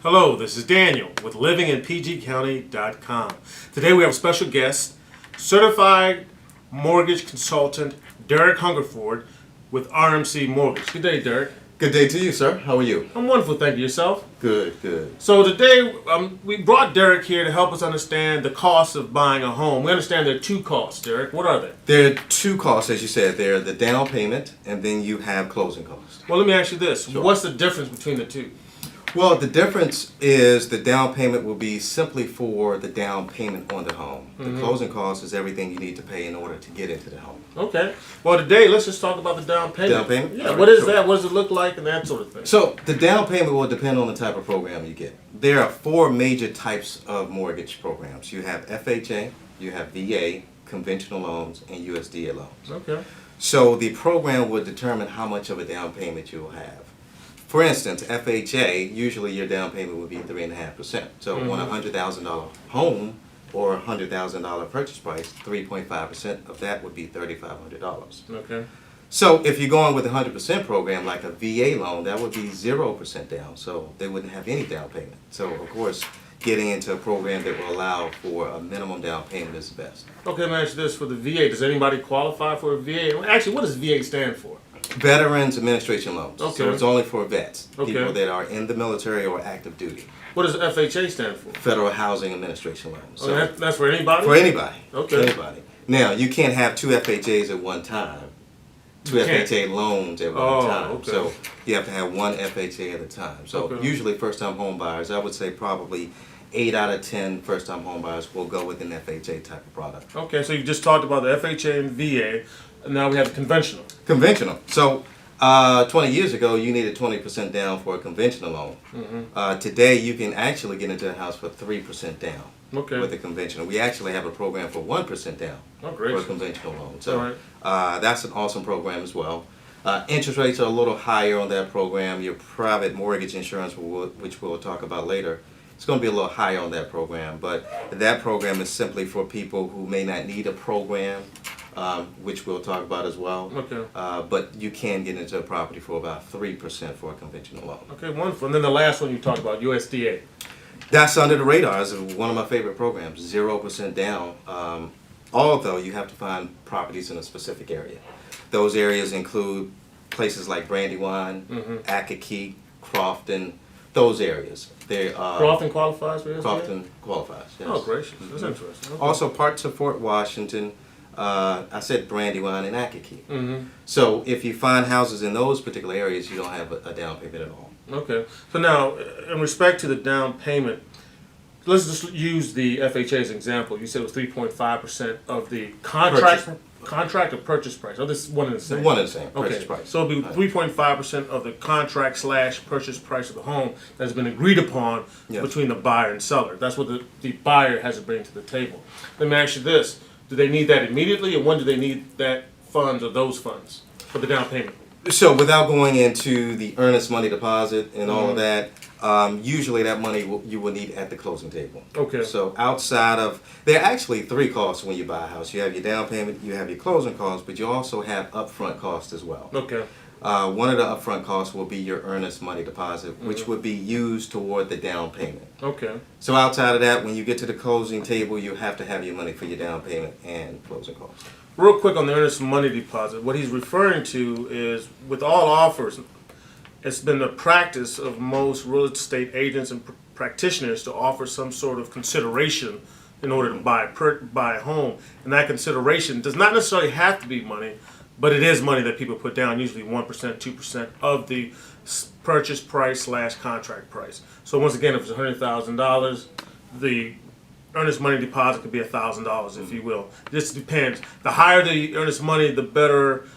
Hello, this is Daniel with livingin.pgcounty.com. Today we have a special guest, certified mortgage consultant Derick Hungerford with RMC Mortgage. Good day, Derick. Good day to you, sir. How are you? I'm wonderful, thank you. Yourself? Good, good. So today we brought Derick here to help us understand the cost of buying a home. We understand there are two costs, Derick. What are they? There are two costs, as you said. There are the down payment, and then you have closing costs. Well, let me ask you this. Sure. What's the difference between the two? Well, the difference is the down payment will be simply for the down payment on the home. The closing cost is everything you need to pay in order to get into the home. Okay. Well, today let's just talk about the down payment. Down payment? Yeah. All What right, is sure. that? What does it look like, and that sort of thing? So the down payment will depend on the type of program you get. There are four major types of mortgage programs. You have FHA, you have VA, conventional loans, and USDA loans. Okay. So the program would determine how much of a down payment you will have. For instance, FHA, usually your down payment would be 3.5%. So on a $100,000 home or a $100,000 purchase price, 3.5% of that would be $3,500. Okay. So if you're going with a 100% program like a VA loan, that would be 0% down. So they wouldn't have any down payment. So of course, getting into a program that will allow for a minimum down payment is the best. Okay, let me ask you this. For the VA, does anybody qualify for a VA? Actually, what does VA stand for? Veterans Administration Loans. Okay. So it's only for vets, Okay. people that are in the military or active duty. What does FHA stand for? Federal Housing Administration Loans. So that's for anybody? For anybody. Okay. Anybody. Now, you can't have two FHAs at one time. Two You can't. FHA loans at one Oh, time. okay. So you have to have one FHA at a time. So Okay. usually first-time home buyers, I would say probably 8 out of 10 first-time home buyers will go with an FHA type of product. Okay, so you just talked about the FHA and VA, and now we have the conventional. Conventional. So 20 years ago, you needed 20% down for a conventional loan. Today, you can actually get into a house for 3% down Okay. with a conventional. We actually have a program for 1% down Oh, for great. a conventional loan. All So right. that's an awesome program as well. Interest rates are a little higher on that program. Your private mortgage insurance, which we'll talk about later, it's going to be a little higher on that program. But that program is simply for people who may not need a program, which we'll talk about as well. Okay. But you can get into a property for about 3% for a conventional loan. Okay, wonderful. And then the last one you talked about, USDA. That's under the radar. It's one of my favorite programs, 0% down. Although you have to find properties in a specific area. Those areas include places like Brandywine, Akakeek, Crofton, those areas. Crofton qualifies for USDA? Crofton qualifies, yes. Oh, gracious. That's interesting. Okay. Also parts of Fort Washington. I said Brandywine and Akakeek. So if you find houses in those particular areas, you don't have a down payment at all. Okay. So now, in respect to the down payment, let's just use the FHA as an example. You said it was 3.5% of the contract or purchase price. Oh, this is one and the same. One and the same, Okay. purchase price. So it'll be 3.5% of the contract / purchase price of the home that's been agreed upon Yes. between the buyer and seller. That's what the buyer has to bring to the table. Let me ask you this. Do they need that immediately, and when do they need that funds or those funds for the down payment? So without going into the earnest money deposit and all of that, usually that money you will need at the closing table. Okay. So outside of, there are actually three costs when you buy a house. You have your down payment, you have your closing costs, but you also have upfront costs as well. Okay. One of the upfront costs will be your earnest money deposit, which would be used toward the down payment. Okay. So outside of that, when you get to the closing table, you have to have your money for your down payment and closing costs. Real quick on the earnest money deposit, what he's referring to is with all offers, it's been the practice of most real estate agents and practitioners to offer some sort of consideration in order to buy a home. And that consideration does not necessarily have to be money, but it is money that people put down, usually 1%, 2% of the purchase price / contract price. So once again, if it's $100,000, the earnest money deposit could be $1,000, if you will. This depends. The higher the earnest money, the better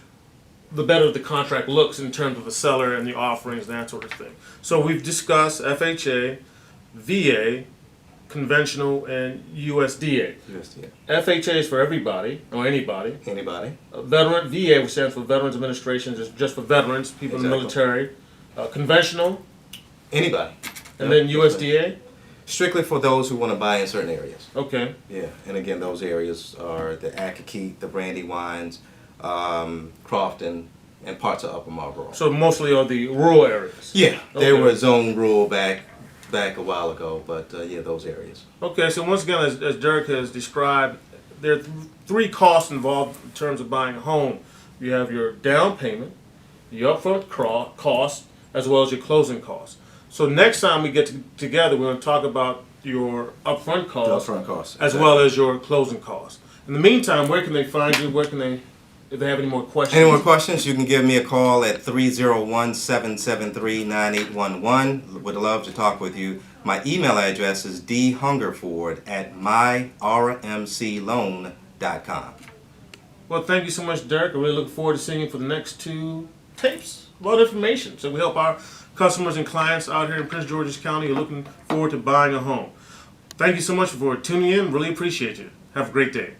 the contract looks in terms of the seller and the offerings and that sort of thing. So we've discussed FHA, VA, conventional, and USDA. USDA. FHA is for everybody or anybody. Anybody? Veteran VA, which stands for Veterans Administration, is just for veterans, people in the military. Conventional, Anybody. and then USDA. Strictly for those who want to buy in certain areas. Okay. Yeah, and again, those areas are the Akakeek, the Brandywines, Crofton, and parts of Upper Marlboro. So mostly are the rural areas. Yeah, they Okay. were zone rural back back a while ago, but yeah, those areas. Okay, so once again, as Derick has described, there are three costs involved in terms of buying a home. You have your down payment, your upfront cost, as well as your closing costs. So next time we get together, we're going to talk about your upfront costs, as well as your closing costs. In the meantime, where can they find you? Where can they, if they have any more questions? Any more questions, you can give me a call at 301-773-9811. Would love to talk with you. My email address is dhungerford@myrmcloan.com. Well, thank you so much, Derick. I really look forward to seeing you for the next 2 tapes. A lot of information. So we help our customers and clients out here in Prince George's County who are looking forward to buying a home. Thank you so much for tuning in. Really appreciate you. Have a great day.